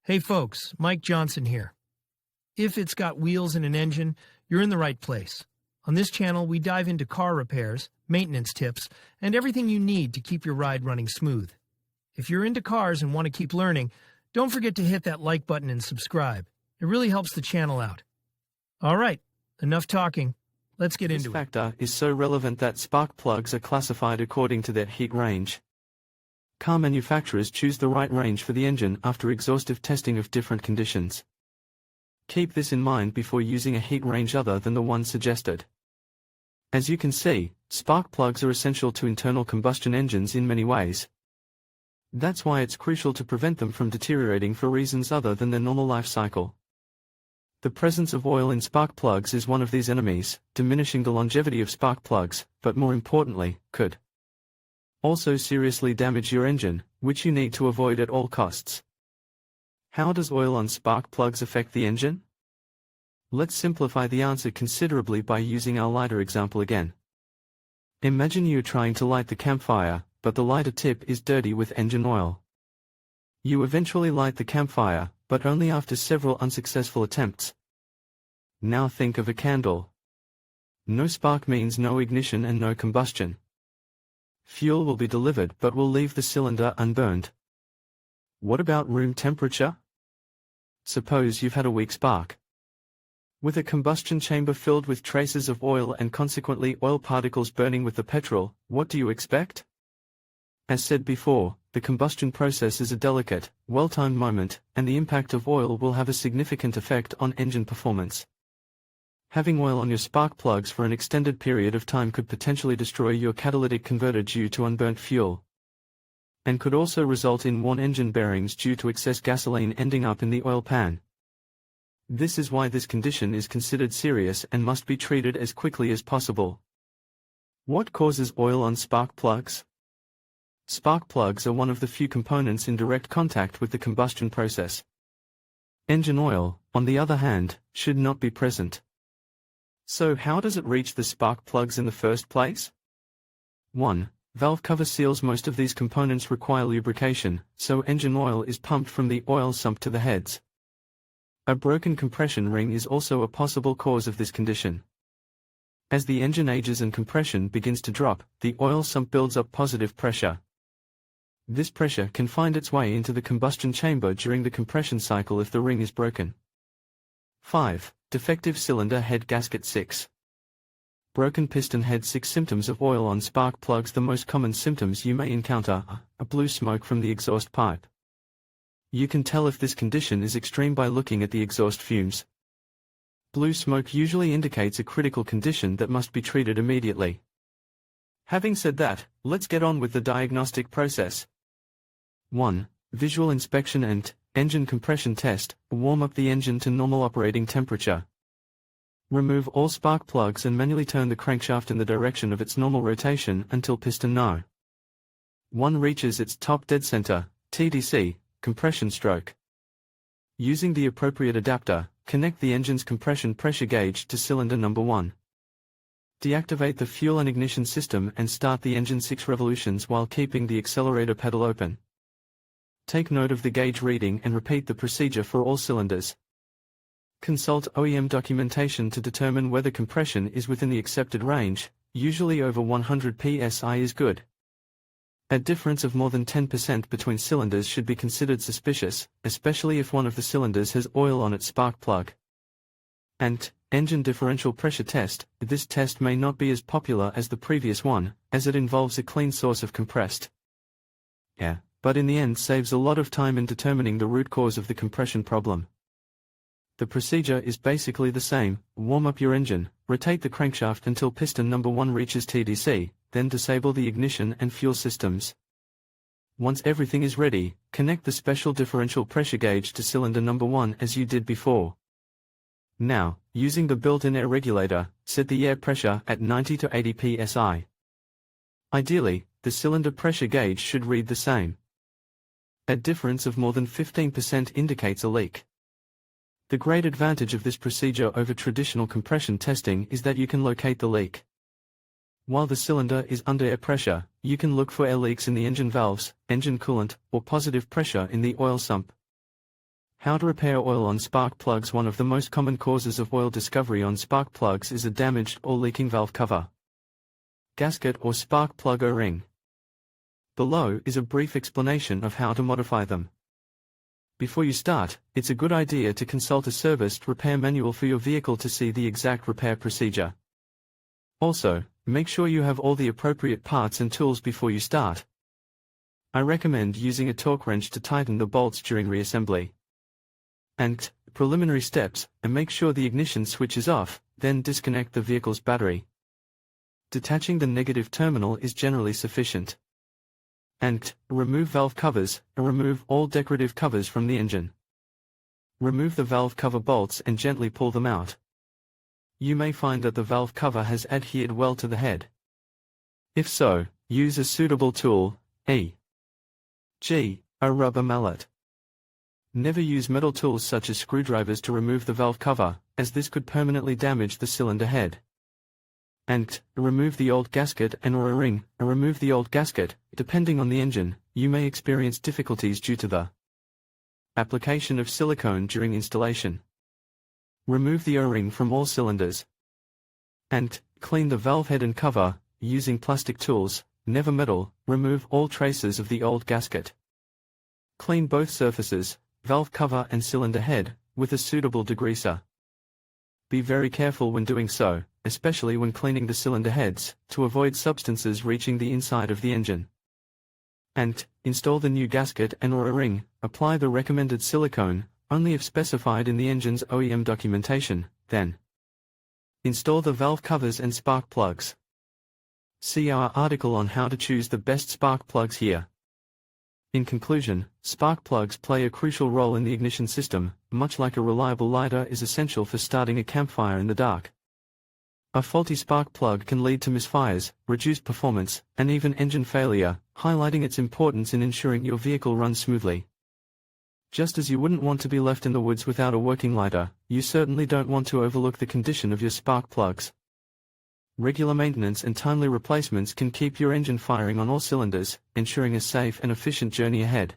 Hey folks, Mike Johnson here. If it's got wheels and an engine, you're in the right place. On this channel, we dive into car repairs, maintenance tips, and everything you need to keep your ride running smooth. If you're into cars and want to keep learning, don't forget to hit that like button and subscribe. It really helps the channel out. All right, enough talking. Let's get into it. This factor is so relevant that spark plugs are classified according to their heat range. Car manufacturers choose the right range for the engine after exhaustive testing of different conditions. Keep this in mind before using a heat range other than the one suggested. As you can see, spark plugs are essential to internal combustion engines in many ways. That's why it's crucial to prevent them from deteriorating for reasons other than their normal life cycle. The presence of oil in spark plugs is one of these enemies, diminishing the longevity of spark plugs, but more importantly, could also seriously damage your engine, which you need to avoid at all costs. How does oil on spark plugs affect the engine? Let's simplify the answer considerably by using our lighter example again. Imagine you're trying to light the campfire, but the lighter tip is dirty with engine oil. You eventually light the campfire, but only after several unsuccessful attempts. Now think of a candle. No spark means no ignition and no combustion. Fuel will be delivered but will leave the cylinder unburned. What about room temperature? Suppose you've had a weak spark. With a combustion chamber filled with traces of oil and consequently oil particles burning with the petrol, what do you expect? As said before, the combustion process is a delicate, well-timed moment, and the impact of oil will have a significant effect on engine performance. Having oil on your spark plugs for an extended period of time could potentially destroy your catalytic converter due to unburnt fuel, and could also result in worn engine bearings due to excess gasoline ending up in the oil pan. This is why this condition is considered serious and must be treated as quickly as possible. What causes oil on spark plugs? Spark plugs are one of the few components in direct contact with the combustion process. Engine oil, on the other hand, should not be present. So how does it reach the spark plugs in the first place? 1. Valve cover seals. Most of these components require lubrication, so engine oil is pumped from the oil sump to the heads. A broken compression ring is also a possible cause of this condition. As the engine ages and compression begins to drop, the oil sump builds up positive pressure. This pressure can find its way into the combustion chamber during the compression cycle if the ring is broken. 5. Defective cylinder head gasket. 6. Broken piston head. 6. Symptoms of oil on spark plugs. The most common symptoms you may encounter are a blue smoke from the exhaust pipe. You can tell if this condition is extreme by looking at the exhaust fumes. Blue smoke usually indicates a critical condition that must be treated immediately. Having said that, let's get on with the diagnostic process. 1. Visual inspection and engine compression test. Warm up the engine to normal operating temperature. Remove all spark plugs and manually turn the crankshaft in the direction of its normal rotation until piston No. 1 reaches its top dead center, TDC, compression stroke. Using the appropriate adapter, connect the engine's compression pressure gauge to cylinder number 1. Deactivate the fuel and ignition system and start the engine 6 revolutions while keeping the accelerator pedal open. Take note of the gauge reading and repeat the procedure for all cylinders. Consult OEM documentation to determine whether compression is within the accepted range. Usually over 100 psi is good. A difference of more than 10% between cylinders should be considered suspicious, especially if one of the cylinders has oil on its spark plug. And engine differential pressure test. This test may not be as popular as the previous one, as it involves a clean source of compressed air, but in the end saves a lot of time in determining the root cause of the compression problem. The procedure is basically the same. Warm up your engine, rotate the crankshaft until piston number 1 reaches TDC, then disable the ignition and fuel systems. Once everything is ready, connect the special differential pressure gauge to cylinder number 1 as you did before. Now, using the built-in air regulator, set the air pressure at 90 to 80 psi. Ideally, the cylinder pressure gauge should read the same. A difference of more than 15% indicates a leak. The great advantage of this procedure over traditional compression testing is that you can locate the leak. While the cylinder is under air pressure, you can look for air leaks in the engine valves, engine coolant, or positive pressure in the oil sump. How to repair oil on spark plugs. One of the most common causes of oil discovery on spark plugs is a damaged or leaking valve cover, gasket or spark plug O-ring. Below is a brief explanation of how to modify them. Before you start, it's a good idea to consult a serviced repair manual for your vehicle to see the exact repair procedure. Also, make sure you have all the appropriate parts and tools before you start. I recommend using a torque wrench to tighten the bolts during reassembly. And preliminary steps, and make sure the ignition switch is off, then disconnect the vehicle's battery. Detaching the negative terminal is generally sufficient. And remove valve covers, and remove all decorative covers from the engine. Remove the valve cover bolts and gently pull them out. You may find that the valve cover has adhered well to the head. If so, use a suitable tool, e.g., a rubber mallet. Never use metal tools such as screwdrivers to remove the valve cover, as this could permanently damage the cylinder head. And remove the old gasket and or a ring, and remove the old gasket. Depending on the engine, you may experience difficulties due to the application of silicone during installation. Remove the O-ring from all cylinders. And clean the valve head and cover, using plastic tools, never metal. Remove all traces of the old gasket. Clean both surfaces, valve cover and cylinder head, with a suitable degreaser. Be very careful when doing so, especially when cleaning the cylinder heads, to avoid substances reaching the inside of the engine. And install the new gasket and or a ring. Apply the recommended silicone, only if specified in the engine's OEM documentation, then install the valve covers and spark plugs. See our article on how to choose the best spark plugs here. In conclusion, spark plugs play a crucial role in the ignition system. Much like a reliable lighter is essential for starting a campfire in the dark. A faulty spark plug can lead to misfires, reduced performance, and even engine failure, highlighting its importance in ensuring your vehicle runs smoothly. Just as you wouldn't want to be left in the woods without a working lighter, you certainly don't want to overlook the condition of your spark plugs. Regular maintenance and timely replacements can keep your engine firing on all cylinders, ensuring a safe and efficient journey ahead.